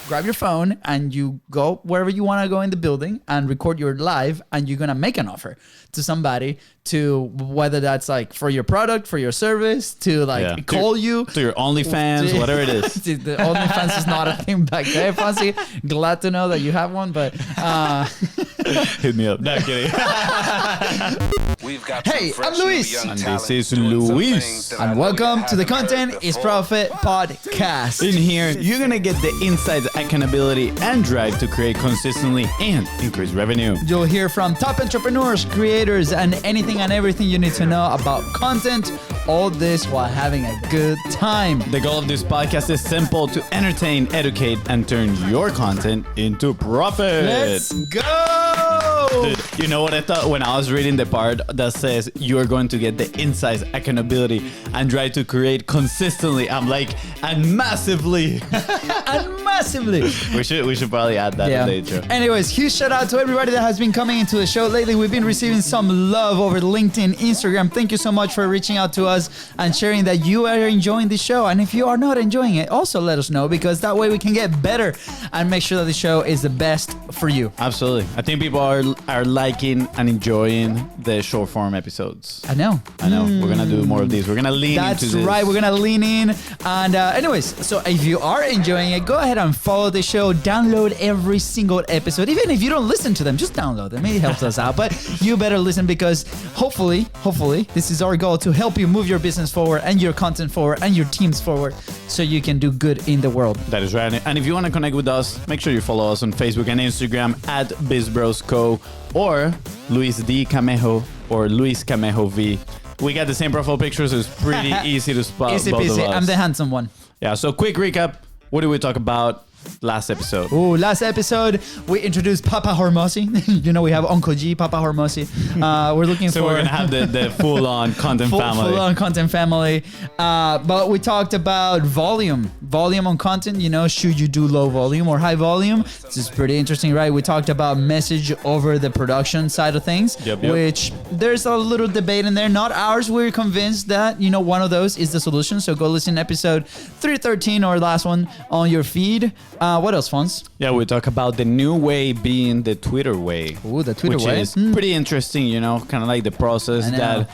grab your phone and you go wherever you want to go in the building and record your live, and you're going to make an offer to somebody, to whether that's like for your product, for your service, to like call you. To your OnlyFans, whatever it is. The OnlyFans is not a thing back there, FONZI. Glad to know that you have one, but... Hit me up. No, kidding. Hey, I'm Luis. And this is Luis. And welcome to the Content is Profit podcast. In here, you're going to get the insights, accountability, and drive to create consistently and increase revenue. You'll hear from top entrepreneurs, creators, and anything and everything you need to know about content. All this while having a good time. The goal of this podcast is simple: to entertain, educate, and turn your content into profit. Let's go! Dude, you know what I thought when I was reading the part that says you're going to get the insights, accountability, and try to create consistently? I'm like, and massively. And massively. We should probably add that in the intro. Anyways, huge shout out to everybody that has been coming into the show lately. We've been receiving some love over LinkedIn, Instagram. Thank you so much for reaching out to us and sharing that you are enjoying the show. And if you are not enjoying it, also let us know, because that way we can get better and make sure that the show is the best for you. Absolutely. I think people are liking and enjoying the short form episodes. I know. We're going to do more of these. We're going to lean into this. That's right. We're going to lean in. And anyways, so if you are enjoying it, go ahead and follow the show. Download every single episode. Even if you don't listen to them, just download them. It helps us out. But you better listen, because hopefully, this is our goal, to help you move your business forward and your content forward and your teams forward, so you can do good in the world. That is right. And if you want to connect with us, make sure you follow us on Facebook and Instagram at BIZBROS or Luis D. Camejo or Luis Camejo V. We got the same profile pictures, so it's pretty easy to spot easy both peasy. of us. I'm the handsome one. Yeah, so quick recap. What did we talk about last episode? Last episode, we introduced Papa Hormozi. You know, we have Uncle G, Papa Hormozi. We're looking so for... we're going to have the full-on content family. Full-on content family. But we talked about volume. Volume on content, you know, should you do low volume or high volume? This is pretty interesting, right? We talked about message over the production side of things, which there's a little debate in there. Not ours. We're convinced that, you know, one of those is the solution. So go listen to episode 313 or last one on your feed. What else, Fonz? Yeah, we talk about the new way being the Twitter way. Ooh, the Twitter way. Which is pretty interesting, you know, kind of like the process that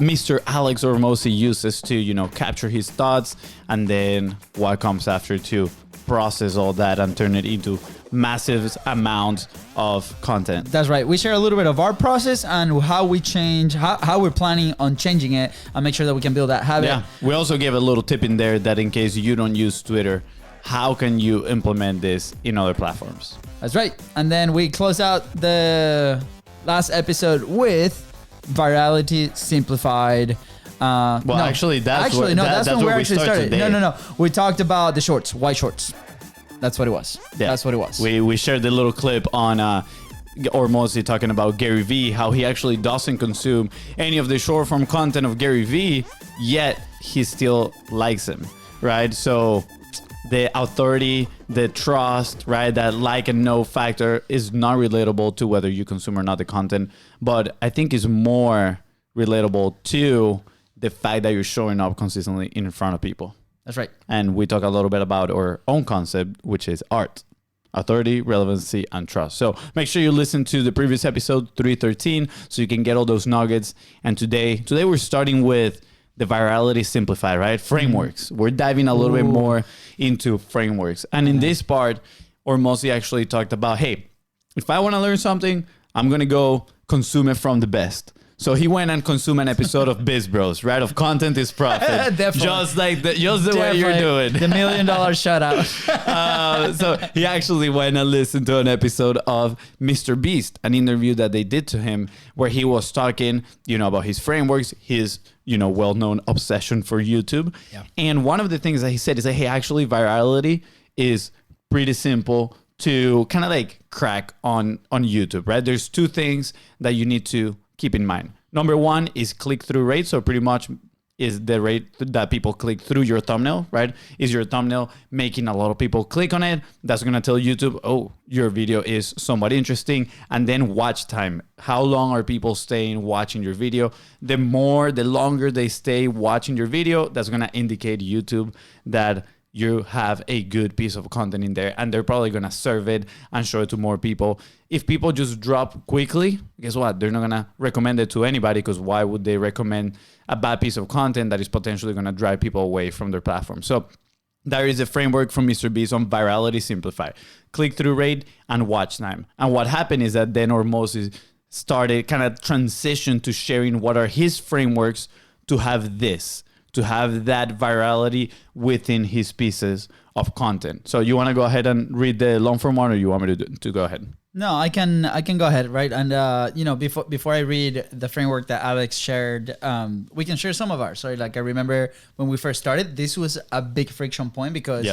Mr. Alex Hormozi uses to, you know, capture his thoughts, and then what comes after to process all that and turn it into massive amounts of content. That's right. We share a little bit of our process and how we change, how we're planning on changing it, and make sure that we can build that habit. Yeah. We also gave a little tip in there that in case you don't use Twitter, how can you implement this in other platforms? That's right. And then we close out the last episode with virality simplified. That's when we actually started. No. We talked about the shorts, white shorts. That's what it was. Yeah. That's what it was. We shared a little clip on Hormozi talking about Gary Vee, how he actually doesn't consume any of the short form content of Gary Vee, yet he still likes him, right? So the authority, the trust, right? That like and know factor is not relatable to whether you consume or not the content, but I think is more relatable to the fact that you're showing up consistently in front of people. That's right. And we talk a little bit about our own concept, which is ART. Authority, relevancy, and trust. So make sure you listen to the previous episode 313 so you can get all those nuggets. And today we're starting with the virality simplified, right? Frameworks. We're diving a little bit more into frameworks. And in this part, Hormozi actually talked about, hey, if I want to learn something, I'm going to go consume it from the best. So he went and consumed an episode of BIZBROS, right? Of Content is Profit. Definitely. Just like the way you're doing. The $1 million shout out. So he actually went and listened to an episode of Mr. Beast, an interview that they did to him where he was talking, you know, about his frameworks, his, you know, well-known obsession for YouTube. Yeah. And one of the things that he said is that, hey, actually virality is pretty simple to kind of like crack on YouTube, right? There's two things that you need to keep in mind. Number one is click-through rate. So pretty much is the rate that people click through your thumbnail, right? Is your thumbnail making a lot of people click on it? That's going to tell YouTube, oh, your video is somewhat interesting. And then watch time. How long are people staying watching your video? The longer they stay watching your video, that's going to indicate YouTube that you have a good piece of content in there, and they're probably going to serve it and show it to more people. If people just drop quickly, guess what? They're not going to recommend it to anybody, because why would they recommend a bad piece of content that is potentially going to drive people away from their platform? So there is a framework from Mr. Beast on virality simplified, click-through rate, and watch time. And what happened is that then Hormozi started kind of transition to sharing what are his frameworks to have that virality within his pieces of content. So you want to go ahead and read the long form one, or you want me to go ahead? No, I can go ahead, right? And before I read the framework that Alex shared, we can share some of ours. So like I remember when we first started, this was a big friction point, because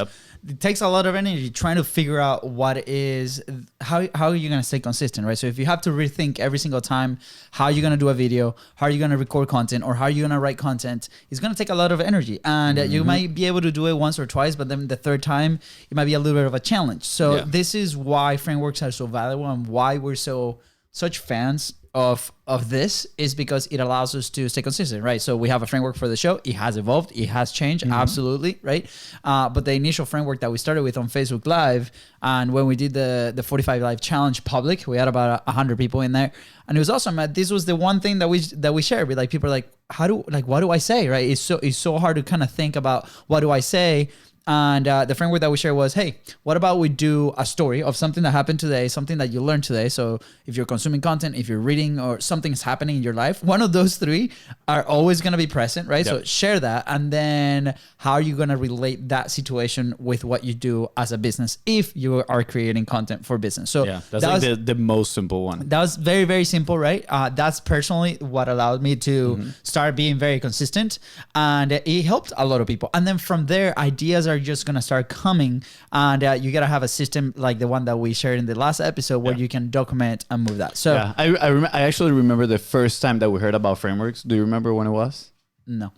it takes a lot of energy trying to figure out how are you going to stay consistent, right? So if you have to rethink every single time how you're going to do a video, how are you going to record content, or how are you going to write content, it's going to take a lot of energy. And you might be able to do it once or twice, but then the third time, it might be a little bit of a challenge. So this is why frameworks are so valuable, and why we're such fans of this, is because it allows us to stay consistent, right? So we have a framework for the show. It has evolved. It has changed. Absolutely, right? But the initial framework that we started with on Facebook Live, and when we did the 45 Live Challenge public, we had about 100 people in there, and it was awesome. This was the one thing that we shared with, like, people are like, what do I say, right? It's so hard to kind of think about what do I say. And the framework that we shared was, hey, what about we do a story of something that happened today, something that you learned today. So if you're consuming content, if you're reading, or something's happening in your life, one of those three are always going to be present, right? Yep. So share that. And then how are you going to relate that situation with what you do as a business if you are creating content for business? So that's like the most simple one. That was very, very simple, right? That's personally what allowed me to start being very consistent, and it helped a lot of people. And then from there, ideas are just going to start coming, and you got to have a system like the one that we shared in the last episode where you can document and move that. So I actually remember the first time that we heard about frameworks. Do you remember when it was? No,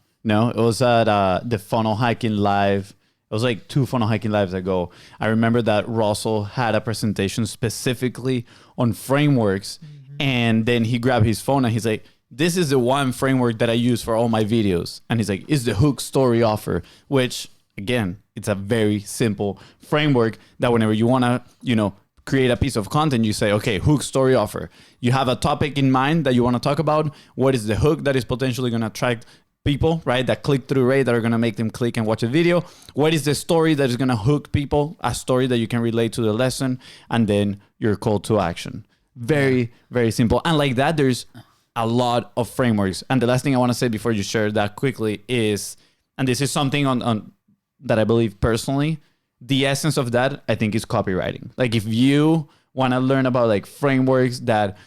it was at the funnel hacking live. It was like 2 funnel hacking lives ago. I remember that Russell had a presentation specifically on frameworks, and then he grabbed his phone and he's like, this is the one framework that I use for all my videos. And he's like, it's the hook story offer, which again, it's a very simple framework that whenever you want to, create a piece of content, you say, okay, hook story offer. You have a topic in mind that you want to talk about. What is the hook that is potentially going to attract people, right? That click-through rate that are going to make them click and watch a video. What is the story that is going to hook people? A story that you can relate to the lesson, and then your call to action. Very, very simple. And like that, there's a lot of frameworks. And the last thing I want to say before you share that quickly is, and this is something on that I believe personally, the essence of that, I think, is copywriting. Like if you want to learn about like frameworks that,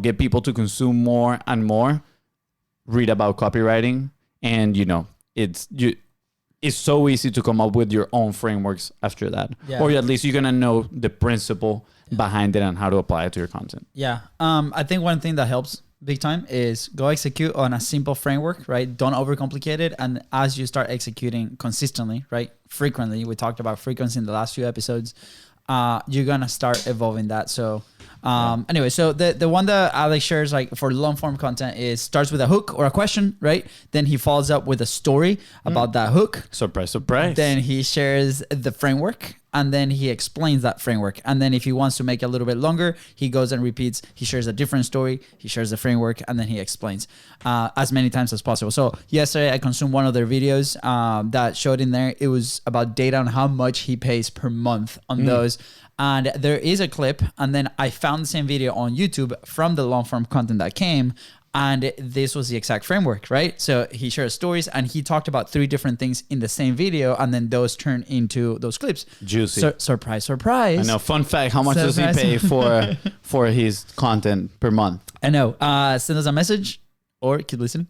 get people to consume more and more, read about copywriting. And, it's so easy to come up with your own frameworks after that. Yeah. Or at least you're going to know the principle behind it and how to apply it to your content. Yeah. I think one thing that helps big time is go execute on a simple framework, right? Don't overcomplicate it. And as you start executing consistently, right? Frequently, we talked about frequency in the last few episodes, you're going to start evolving that. So anyway, so the one that Alex shares, like for long form content, is starts with a hook or a question, right? Then he follows up with a story about that hook. Surprise, surprise. Then he shares the framework, and then he explains that framework. And then if he wants to make it a little bit longer, he goes and repeats. He shares a different story. He shares the framework, and then he explains as many times as possible. So yesterday I consumed one of their videos that showed in there. It was about data on how much he pays per month on those. And there is a clip, and then I found the same video on YouTube from the long form content that came. And this was the exact framework, right? So he shared stories, and he talked about 3 different things in the same video, and then those turn into those clips. Juicy. Surprise, surprise. I know. Fun fact, how much does he pay for his content per month? I know. Send us a message or keep listening.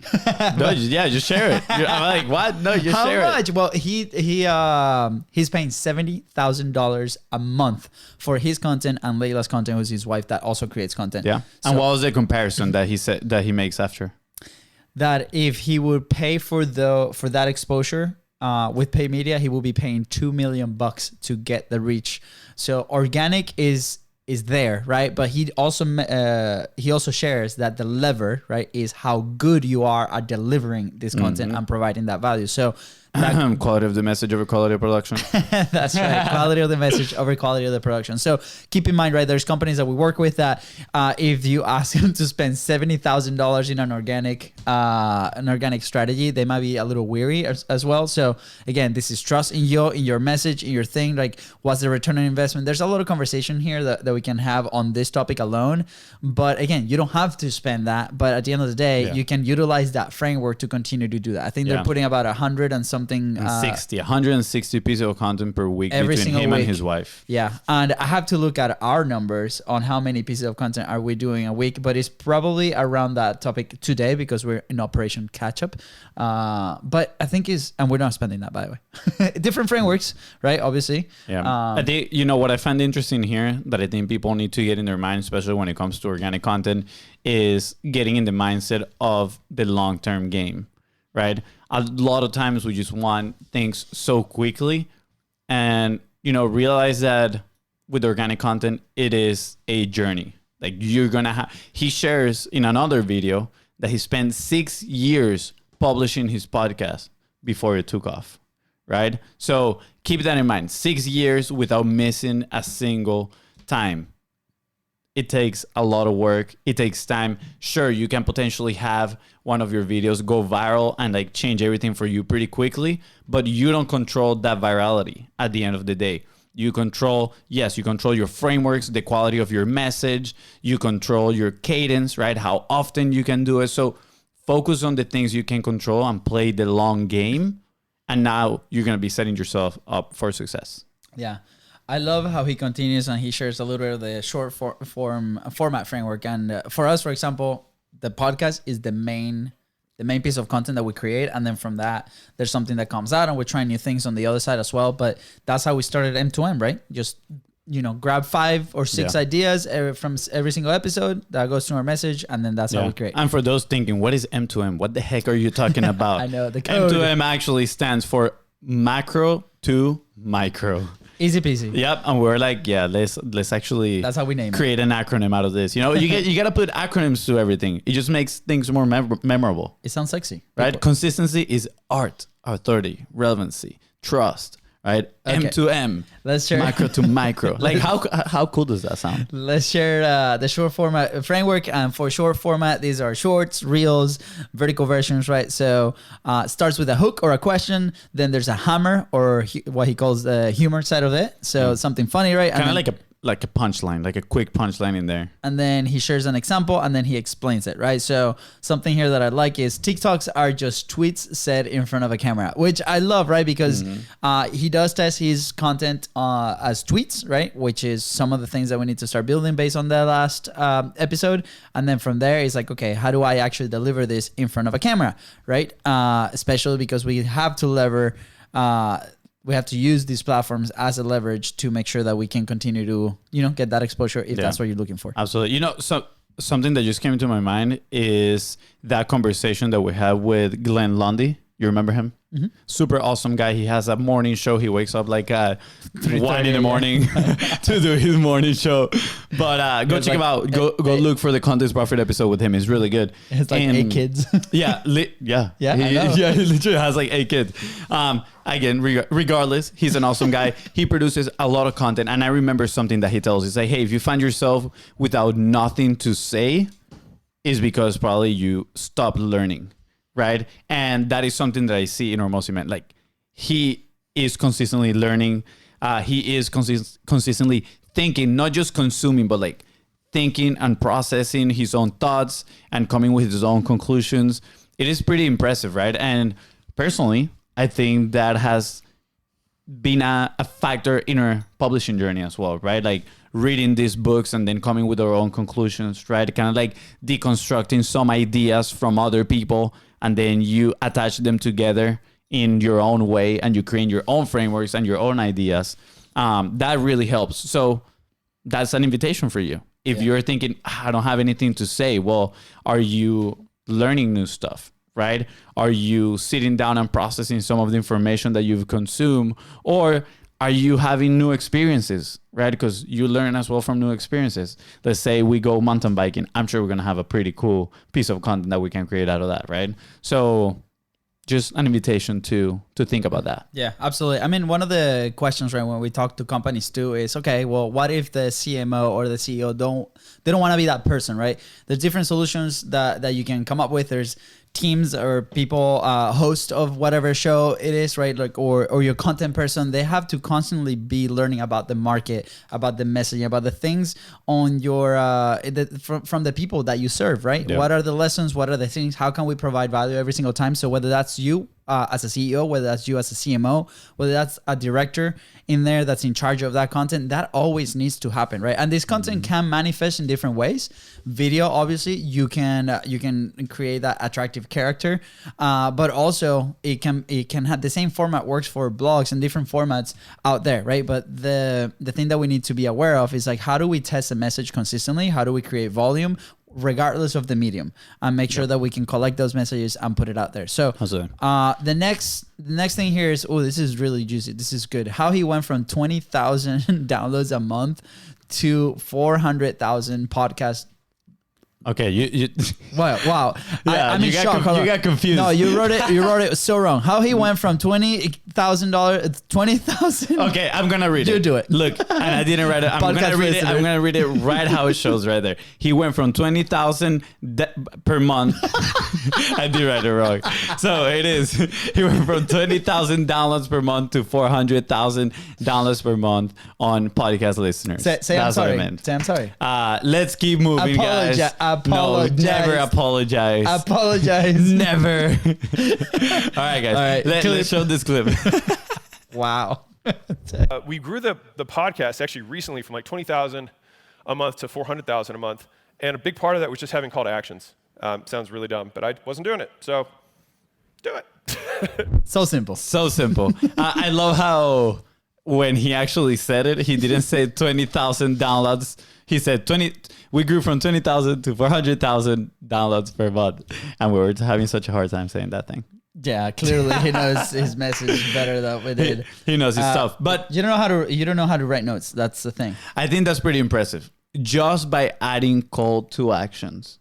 No, just share it. I'm like, what? No, just share it. How much? Well, he's paying $70,000 a month for his content and Layla's content, who's his wife that also creates content. Yeah. So, and what was the comparison that he said that he makes after? That if he would pay for that exposure with paid media, he will be paying $2 million to get the reach. So organic is there, right? But he also shares that the lever, right, is how good you are at delivering this content and providing that value. So Quality of the message over quality of production. That's right. Quality of the message over quality of the production. So keep in mind, right, there's companies that we work with that if you ask them to spend $70,000 in an organic strategy, they might be a little weary as well. So again, this is trust in you, in your message, in your thing. Like, what's the return on investment? There's a lot of conversation here that we can have on this topic alone. But again, you don't have to spend that. But at the end of the day, you can utilize that framework to continue to do that. I think they're putting about 100 and something 160 pieces of content per week every between single him week. and his wife. Yeah, and I have to look at our numbers on how many pieces of content are we doing a week, but it's probably around that topic today because we're in Operation Catch Up. But I think and we're not spending that, by the way. Different frameworks, right? Obviously. Yeah. I think, what I find interesting here that I think people need to get in their mind, especially when it comes to organic content, is getting in the mindset of the long-term game, right? A lot of times we just want things so quickly and, realize that with organic content, it is a journey. Like he shares in another video that he spent 6 years publishing his podcast before it took off, right? So keep that in mind. 6 years without missing a single time. It takes a lot of work. It takes time. Sure, you can potentially have one of your videos go viral and like change everything for you pretty quickly, but you don't control that virality at the end of the day. You control your frameworks, the quality of your message. You control your cadence, right? How often you can do it. So focus on the things you can control and play the long game. And now you're going to be setting yourself up for success. Yeah. I love how he continues and he shares a little bit of the short format framework. And for us, for example, the podcast is the main piece of content that we create. And then from that, there's something that comes out and we're trying new things on the other side as well. But that's how we started M2M, right? Just, grab 5 or 6 ideas from every single episode that goes to our message. And then that's how we create. And for those thinking, what is M2M? What the heck are you talking about? I know the code. M2M actually stands for macro to micro. Easy peasy. Yep, and we're like, let's actually that's how we name create an acronym out of this. You got to put acronyms to everything. It just makes things more memorable. It sounds sexy, right? Consistency is art, authority, relevancy, trust. Right, okay. M2M. Let's share macro to micro. Like how cool does that sound? Let's share the short format framework, and for short format, these are shorts, reels, vertical versions, right? So starts with a hook or a question, then there's a hammer or what he calls the humor side of it. So something funny, right? Kind of like a punchline, like a quick punchline in there. And then he shares an example and then he explains it, right? So something here that I like is TikToks are just tweets said in front of a camera, which I love, right? Because he does test his content as tweets, right? Which is some of the things that we need to start building based on the last episode. And then from there, it's like, okay, how do I actually deliver this in front of a camera, right? Especially because we have to we have to use these platforms as a leverage to make sure that we can continue to, get that exposure if that's what you're looking for. Absolutely. So something that just came into my mind is that conversation that we had with Glenn Lundy. You remember him? Mm-hmm. Super awesome guy. He has a morning show. He wakes up like at 1 in the morning to do his morning show. But go check him out. Go look for the Contest Profit episode with him. It's really good. It's like 8 kids. Yeah. He literally has like 8 kids. Again, regardless, he's an awesome guy. He produces a lot of content. And I remember something that he tells. He's like, hey, if you find yourself without nothing to say, is because probably you stopped learning. Right. And that is something that I see in Hormozi, man. Like, he is consistently learning. He is consistently thinking, not just consuming, but like thinking and processing his own thoughts and coming with his own conclusions. It is pretty impressive. Right. And personally, I think that has been a factor in our publishing journey as well. Right. Like reading these books and then coming with our own conclusions. Right. Kind of like deconstructing some ideas from other people. And then you attach them together in your own way and you create your own frameworks and your own ideas. That really helps. So that's an invitation for you. If you're thinking, I don't have anything to say, well, are you learning new stuff, right? Are you sitting down and processing some of the information that you've consumed? Or are you having new experiences, right? Because you learn as well from new experiences. Let's say we go mountain biking. I'm sure we're going to have a pretty cool piece of content that we can create out of that, right? So just an invitation to think about that. Yeah, absolutely. I mean, one of the questions, right, when we talk to companies too is, okay, well, what if the CMO or the CEO don't want to be that person, right? There's different solutions that you can come up with. There's teams or people, host of whatever show it is, right? Like, or your content person, they have to constantly be learning about the market, about the messaging, about the things on your, from the people that you serve, right? Yeah. What are the lessons? What are the things? How can we provide value every single time? So whether that's you, as a CEO, whether that's you as a CMO, whether that's a director in there that's in charge of that content, that always needs to happen, right? And this content can manifest in different ways. Video, obviously, you can create that attractive character, but also it can have the same format works for blogs and different formats out there, right? But the thing that we need to be aware of is like, how do we test a message consistently? How do we create volume? Regardless of the medium, and make sure that we can collect those messages and put it out there. So the next thing here is, this is really juicy. This is good. How he went from 20,000 downloads a month to 400,000 podcasts. Okay, you Wow. Yeah, I'm in shock. You got confused. No, you wrote it so wrong. How he went from $20,000. Okay, I'm gonna read it. You do it. Look, and I didn't write it. I'm gonna read it. I'm gonna read it right how it shows right there. He went from 20,000 per month. I did write it wrong. So it is. He went from 20,000 downloads per month to 400,000 downloads per month on podcast listeners. Say That's I'm sorry. what I meant. Say I'm sorry. Let's keep moving, guys. Apologize. No, never apologize. Apologize. Never. All right, guys. All right, Let's show this clip. Wow. We grew the podcast actually recently from like 20,000 a month to 400,000 a month. And a big part of that was just having call to actions. Sounds really dumb, but I wasn't doing it. So do it. So simple. So simple. I love how when he actually said it, he didn't say 20,000 downloads. He said we grew from 20,000 to 400,000 downloads per month. And we were having such a hard time saying that thing. Yeah, clearly he knows his message better than we did. He knows his stuff. But you don't know how to write notes. That's the thing. I think that's pretty impressive. Just by adding call to actions,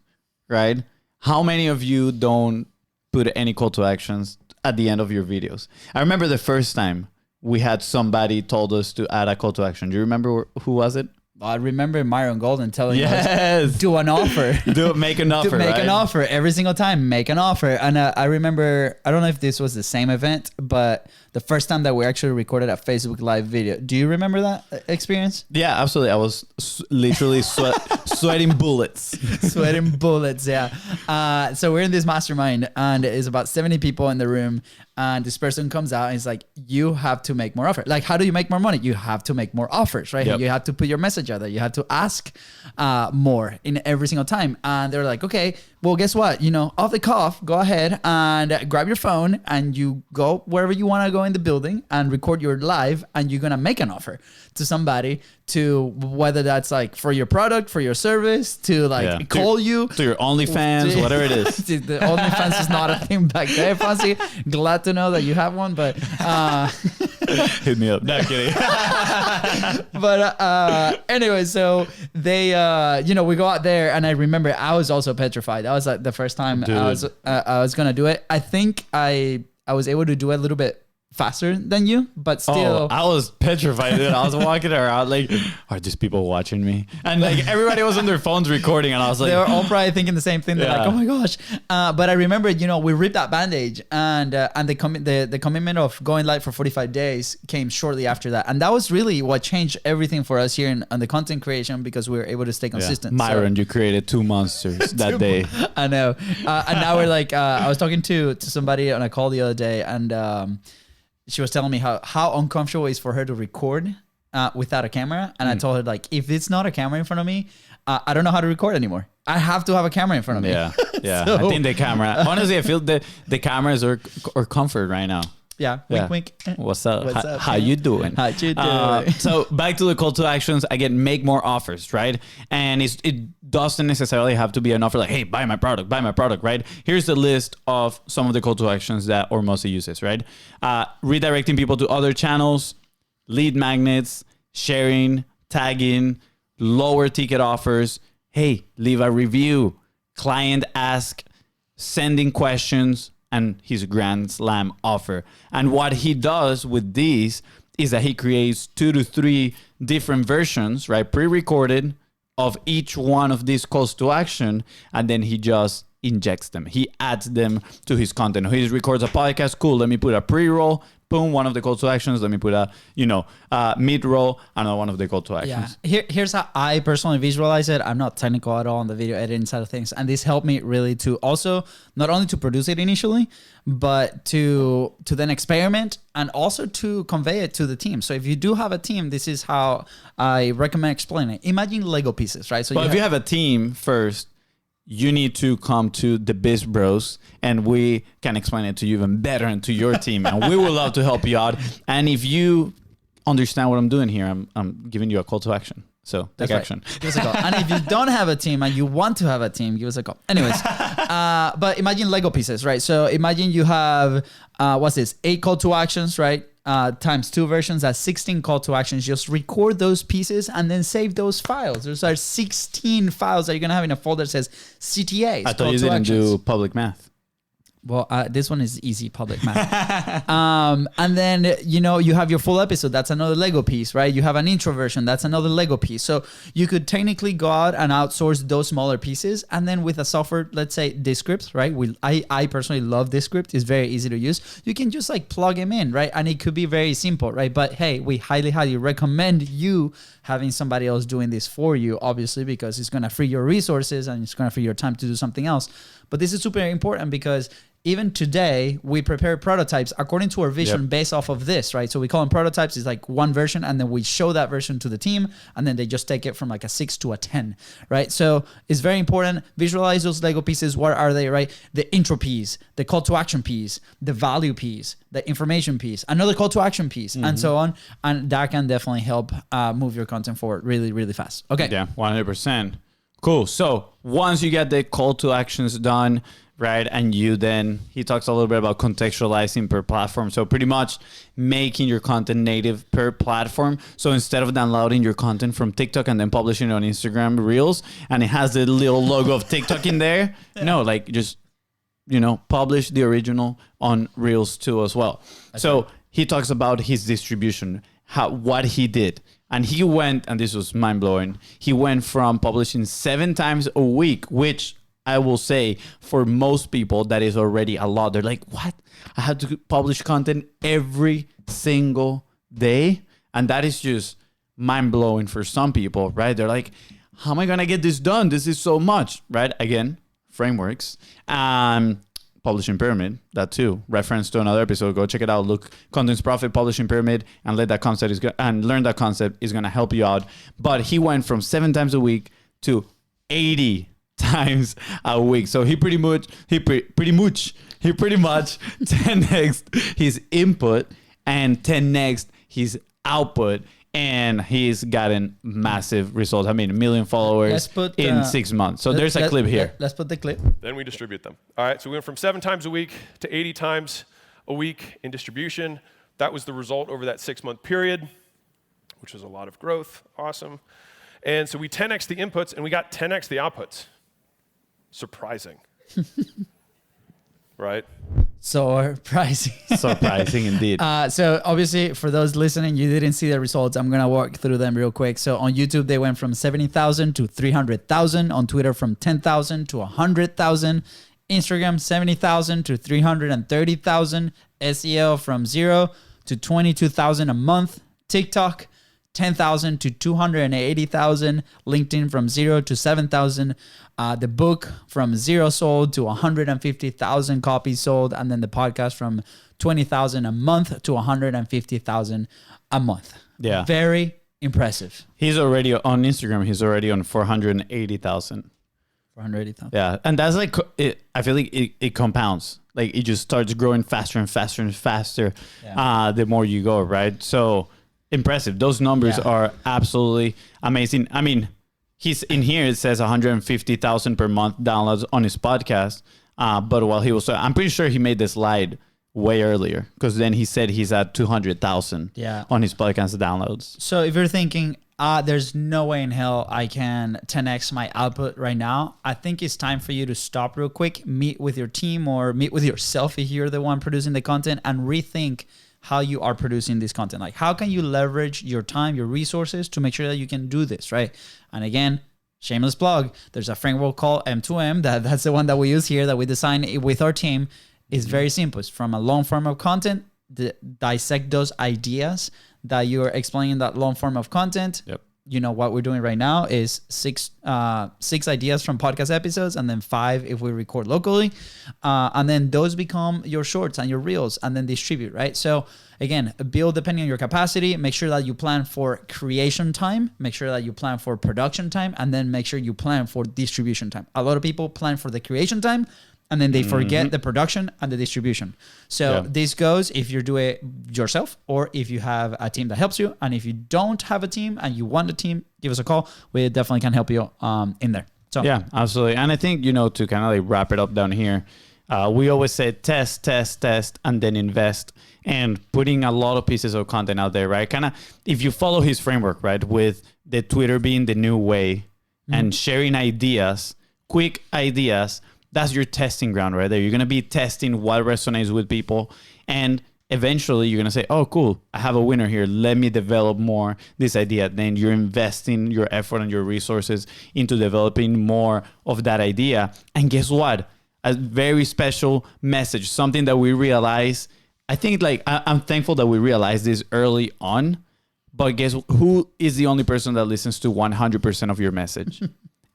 right? How many of you don't put any call to actions at the end of your videos? I remember the first time we had somebody told us to add a call to action. Do you remember who was it? I remember Myron Golden telling Yes. us, do an offer. Make an offer, Make right? an offer every single time. Make an offer. And I remember, I don't know if this was the same event, but the first time that we actually recorded a Facebook Live video. Do you remember that experience? Yeah, absolutely. I was literally sweating bullets. Sweating bullets, yeah. So we're in this mastermind, and it's about 70 people in the room. And this person comes out and is like, you have to make more offers. Like, how do you make more money? You have to make more offers, right? Yep. You have to put your message out there. You have to ask more in every single time. And they're like, okay, well, guess what? Off the cuff, go ahead and grab your phone and you go wherever you want to go in the building and record your live, and you're going to make an offer to somebody, to whether that's like for your product, for your service, to like call you. To your OnlyFans, whatever it is. The OnlyFans is not a thing back there, FONZI. Glad to know that you have one, but hit me up. Not kidding. But anyway, so they we go out there, and I remember I was also petrified. That was like the first time I was gonna do it. I think I was able to do it a little bit faster than you, but still. I was petrified. Dude. I was walking around like, are these people watching me? And like everybody was on their phones recording, and I was like, they were all probably thinking the same thing. They're like, oh my gosh. But I remember, we ripped that bandage, and the commitment of going live for 45 days came shortly after that. And that was really what changed everything for us here on the content creation, because we were able to stay consistent. Myron, you created 2 monsters that day. I know. And now we're like, I was talking to somebody on a call the other day, and she was telling me how uncomfortable it is for her to record without a camera. And I told her, like, if it's not a camera in front of me, I don't know how to record anymore. I have to have a camera in front of me. Yeah. So, I think the camera, honestly, I feel the cameras are comfort right now. Yeah. Wink. What's up? What's up? How you doing? How you doing? So back to the call to actions again. Make more offers, right? And it doesn't necessarily have to be an offer like, hey, buy my product, right? Here's the list of some of the call to actions that Hormozi uses, right? Redirecting people to other channels, lead magnets, sharing, tagging, lower ticket offers. Hey, leave a review. Client ask, sending questions, and his Grand Slam offer. And what he does with these is that he creates 2 to 3 different versions, right, pre-recorded of each one of these calls to action, and then he just injects them. He adds them to his content. He records a podcast. Cool. Let me put a pre-roll. Boom. One of the call to actions. Let me put a, mid-roll. Another one of the call to actions. Yeah. Here's how I personally visualize it. I'm not technical at all on the video editing side of things. And this helped me really to also not only to produce it initially, but to then experiment and also to convey it to the team. So if you do have a team, this is how I recommend explaining it. Imagine Lego pieces, right? So if you have a team first, you need to come to the BIZBROS and we can explain it to you even better and to your team. And we would love to help you out. And if you understand what I'm doing here, I'm giving you a call to action. So take action. Give us a call. And if you don't have a team and you want to have a team, give us a call. Anyways, but imagine Lego pieces, right? So imagine you have, 8 call to actions, right? Times 2 versions, that's 16 call to actions. Just record those pieces and then save those files. Those are 16 files that you're going to have in a folder that says CTAs. I thought you didn't do public math. Well, this one is easy, public math. And then, you have your full episode. That's another Lego piece, right? You have an intro version. That's another Lego piece. So you could technically go out and outsource those smaller pieces. And then with a software, let's say Descript, right? I personally love Descript. It's very easy to use. You can just like plug them in, right? And it could be very simple, right? But hey, we highly, highly recommend you having somebody else doing this for you, obviously, because it's going to free your resources and it's going to free your time to do something else. But this is super important because even today, we prepare prototypes according to our vision based off of this, right? So we call them prototypes. It's like one version, and then we show that version to the team, and then they just take it from like a 6 to a 10, right? So it's very important. Visualize those Lego pieces. What are they, right? The intro piece, the call to action piece, the value piece, the information piece, another call to action piece, and so on. And that can definitely help move your content forward really, really fast. Okay. Yeah, 100%. Cool. So once you get the call to actions done, right, and he talks a little bit about contextualizing per platform. So pretty much making your content native per platform. So instead of downloading your content from TikTok and then publishing it on Instagram Reels, and it has the little logo of TikTok in there, no, like just, publish the original on Reels too as well. So he talks about his distribution, what he did. And he went, and this was mind blowing, he went from publishing 7 times a week, which I will say for most people, that is already a lot. They're like, what? I have to publish content every single day? And that is just mind blowing for some people, right? They're like, how am I going to get this done? This is so much, right? Again, frameworks. Publishing Pyramid, that too. Reference to another episode. Go check it out. Look, Contents Profit, Publishing Pyramid, and learn that concept is going to help you out. But he went from 7 times a week to 80 times a week. So he pretty much 10x his input and 10x his output. And he's gotten massive results. I mean, 1 million followers in 6 months. So there's a clip here. Let's put the clip. Then we distribute them. All right, so we went from 7 times a week to 80 times a week in distribution. That was the result over that 6-month period, which was a lot of growth. Awesome. And so we 10x the inputs, and we got 10x the outputs. Surprising. Right? Surprising. Surprising indeed. So obviously, for those listening, you didn't see the results. I'm going to walk through them real quick. So on YouTube, they went from 70,000 to 300,000. On Twitter, from 10,000 to 100,000. Instagram, 70,000 to 330,000. SEO from 0 to 22,000 a month. TikTok, 10,000 to 280,000. LinkedIn from 0 to 7,000. The book from 0 sold to 150,000 copies sold. And then the podcast from 20,000 a month to 150,000 a month. Yeah. Very impressive. He's already on Instagram. He's already on 480,000. 480,000. Yeah. And that's like, I feel like it compounds. Like it just starts growing faster and faster and faster the more you go, right? So impressive. Those numbers are absolutely amazing. I mean, he's in here, it says 150,000 per month downloads on his podcast. But while he was, I'm pretty sure he made this slide way earlier because then he said he's at 200,000 on his podcast downloads. So if you're thinking, there's no way in hell I can 10x my output right now. I think it's time for you to stop real quick, meet with your team or meet with yourself if you're the one producing the content, and rethink how you are producing this content. Like, how can you leverage your time, your resources to make sure that you can do this, right? And again, shameless plug, there's a framework called M2M. That's the one that we use here, that we design with our team. It's very simple. It's from a long form of content, dissect those ideas that you're explaining in that long form of content. Yep. You know, what we're doing right now is six ideas from podcast episodes, and then 5 if we record locally. And then those become your shorts and your reels, and then distribute, right? So again, build depending on your capacity. Make sure that you plan for creation time. Make sure that you plan for production time, and then make sure you plan for distribution time. A lot of people plan for the creation time, and then they forget the production and the distribution. So this goes if you do it yourself, or if you have a team that helps you. And if you don't have a team and you want a team, give us a call. We definitely can help you in there. So yeah, absolutely. And I think, you know, to kind of like wrap it up down here, we always say test, and then invest. And putting a lot of pieces of content out there, right? Kind of, if you follow his framework, right, with the Twitter being the new way and sharing ideas, quick ideas, that's your testing ground right there. You're going to be testing what resonates with people. And eventually you're going to say, oh, cool, I have a winner here. Let me develop more this idea. Then you're investing your effort and your resources into developing more of that idea. And guess what? A very special message, something that we realize. I think like I'm thankful that we realized this early on. But guess who is the only person that listens to 100% of your message?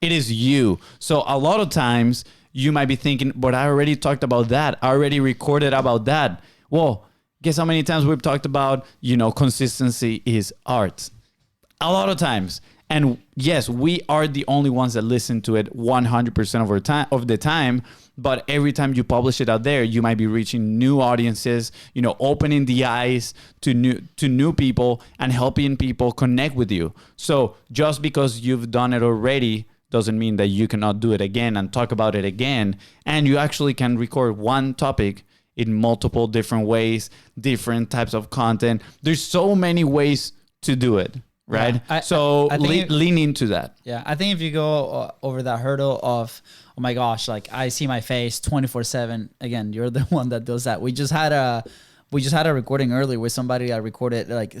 It is you. So a lot of times you might be thinking, but I already talked about that. I already recorded about that. Well, guess how many times we've talked about, you know, consistency is art. A lot of times. And yes, we are the only ones that listen to it 100% of the time. But every time you publish it out there, you might be reaching new audiences, you know, opening the eyes to new people and helping people connect with you. So just because you've done it already doesn't mean that you cannot do it again and talk about it again. And you actually can record one topic in multiple different ways, different types of content. There's so many ways to do it, right? Yeah, lean into that. Yeah, I think if you go over that hurdle of, oh my gosh, like I see my face 24/7. Again, you're the one that does that. We just had a recording earlier with somebody that recorded like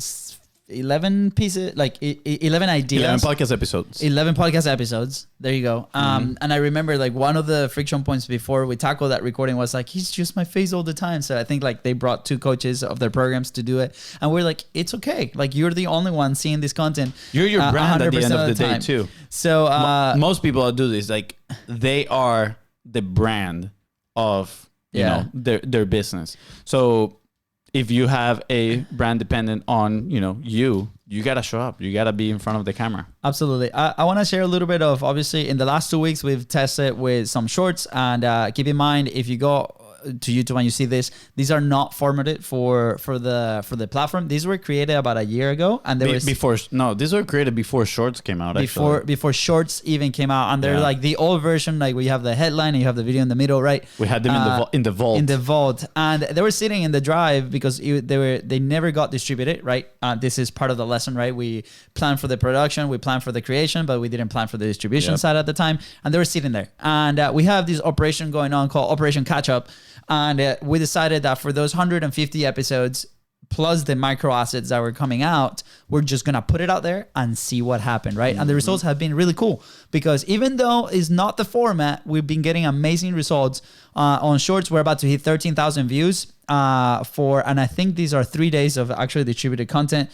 11 pieces, like 11 ideas. 11 podcast episodes. 11 podcast episodes. There you go. And I remember like one of the friction points before we tackled that recording was like, he's just my face all the time. So I think like they brought 2 coaches of their programs to do it. And we're like, it's okay. Like you're the only one seeing this content. You're your brand at the end of the day too. So most people that do this, like they are the brand of, you know, their business. So if you have a brand dependent on, you know, you got to show up. You got to be in front of the camera. Absolutely. I want to share a little bit of, obviously, in the last 2 weeks, we've tested with some shorts. And keep in mind, if you go to YouTube and you see this, these are not formatted for the platform. These were created about a year ago, and they these were created before Shorts came out. Before Shorts even came out, and they're like the old version. Like we have the headline and you have the video in the middle, right? We had them in the vault, and they were sitting in the drive because they never got distributed, right? This is part of the lesson, right? We planned for the production, we planned for the creation, but we didn't plan for the distribution side at the time, and they were sitting there. And we have this operation going on called Operation Catch Up. And we decided that for those 150 episodes, plus the micro assets that were coming out, we're just going to put it out there and see what happened, right? And the results have been really cool because even though it's not the format, we've been getting amazing results. On Shorts, we're about to hit 13,000 views and I think these are 3 days of actually distributed content,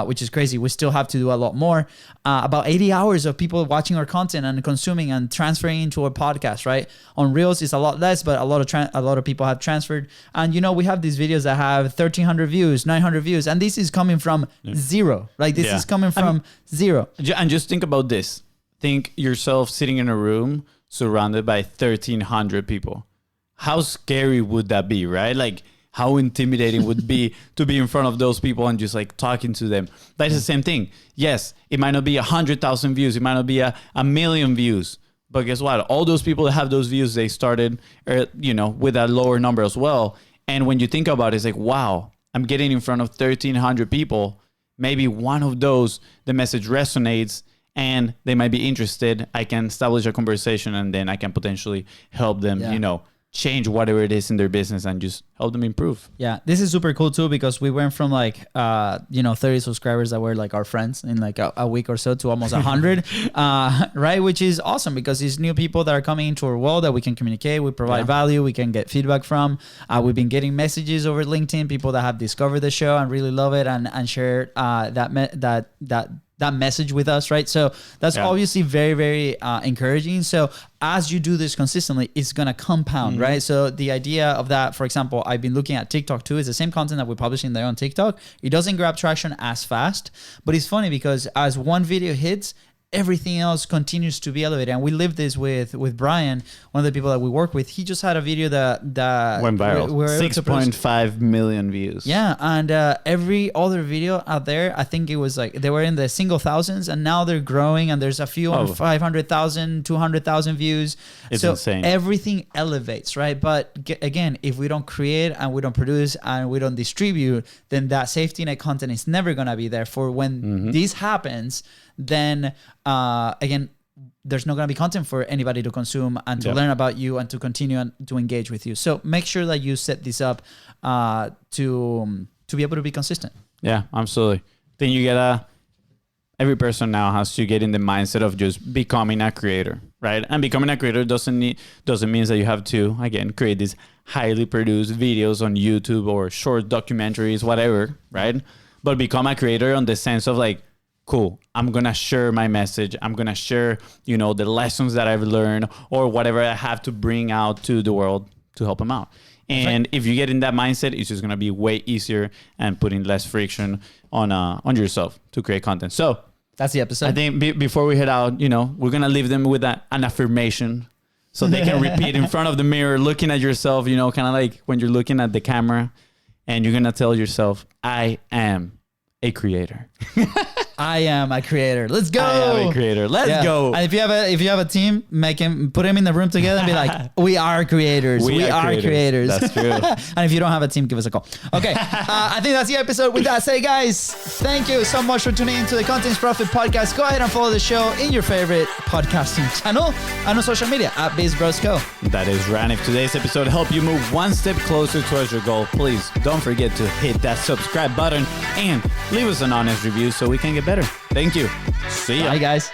which is crazy. We still have to do a lot more. About 80 hours of people watching our content and consuming and transferring into our podcast, right? On Reels, it's a lot less, but a lot of people have transferred. And you know, we have these videos that have 1,300 views, 900 views, and this is coming from zero. Like this is coming from zero. And just think about this. Think yourself sitting in a room surrounded by 1,300 people. How scary would that be, right? Like how intimidating would it be to be in front of those people and just like talking to them. That's the same thing. Yes, it might not be 100,000 views. It might not be a million views. But guess what? All those people that have those views, they started, with a lower number as well. And when you think about it, it's like, wow, I'm getting in front of 1,300 people. maybe one of those, the message resonates and they might be interested. I can establish a conversation and then I can potentially help them, change whatever it is in their business and just help them improve. Yeah, this is super cool too, because we went from 30 subscribers that were like our friends in like a week or so to almost 100, right? Which is awesome because it's new people that are coming into our world that we can communicate, we provide value, we can get feedback from. We've been getting messages over LinkedIn, people that have discovered the show and really love it and share that message with us, right? So that's obviously very, very encouraging. So as you do this consistently, it's going to compound, right? So the idea of that, for example, I've been looking at TikTok too, is the same content that we're publishing there on TikTok. It doesn't grab traction as fast, but it's funny because as one video hits, everything else continues to be elevated. And we live this with Brian, one of the people that we work with. He just had a video that went viral. 6.5 million views. Yeah. And every other video out there, I think it was like they were in the single thousands and now they're growing and there's a few on 500,000, 200,000 views. It's so insane. Everything elevates, right? But again, if we don't create and we don't produce and we don't distribute, then that safety net content is never going to be there for when this happens. Then again, there's not going to be content for anybody to consume and to learn about you and to continue and to engage with you. So make sure that you set this up to be able to be consistent. Yeah, absolutely. Then you get every person now has to get in the mindset of just becoming a creator, right? And becoming a creator doesn't mean that you have to, again, create these highly produced videos on YouTube or short documentaries, whatever, right? But become a creator on the sense of like, cool, I'm going to share my message. I'm going to share, the lessons that I've learned or whatever I have to bring out to the world to help them out. And if you get in that mindset, it's just going to be way easier and putting less friction on yourself to create content. So that's the episode. I think before we head out, we're going to leave them with an affirmation so they can repeat in front of the mirror, looking at yourself, kind of like when you're looking at the camera and you're going to tell yourself, I am a creator. I am a creator. Let's go. I am a creator. Let's go. And if you have a team, put them in the room together and be like, we are creators. We are creators. That's true. And if you don't have a team, give us a call. Okay. I think that's the episode. With that said, guys, thank you so much for tuning into the Contents Profit Podcast. Go ahead and follow the show in your favorite podcasting channel and on social media at BIZBROS Co. That is Ran. If today's episode helped you move one step closer towards your goal, please don't forget to hit that subscribe button and leave us an honest review so we can get better. Thank you. See ya. Bye, guys.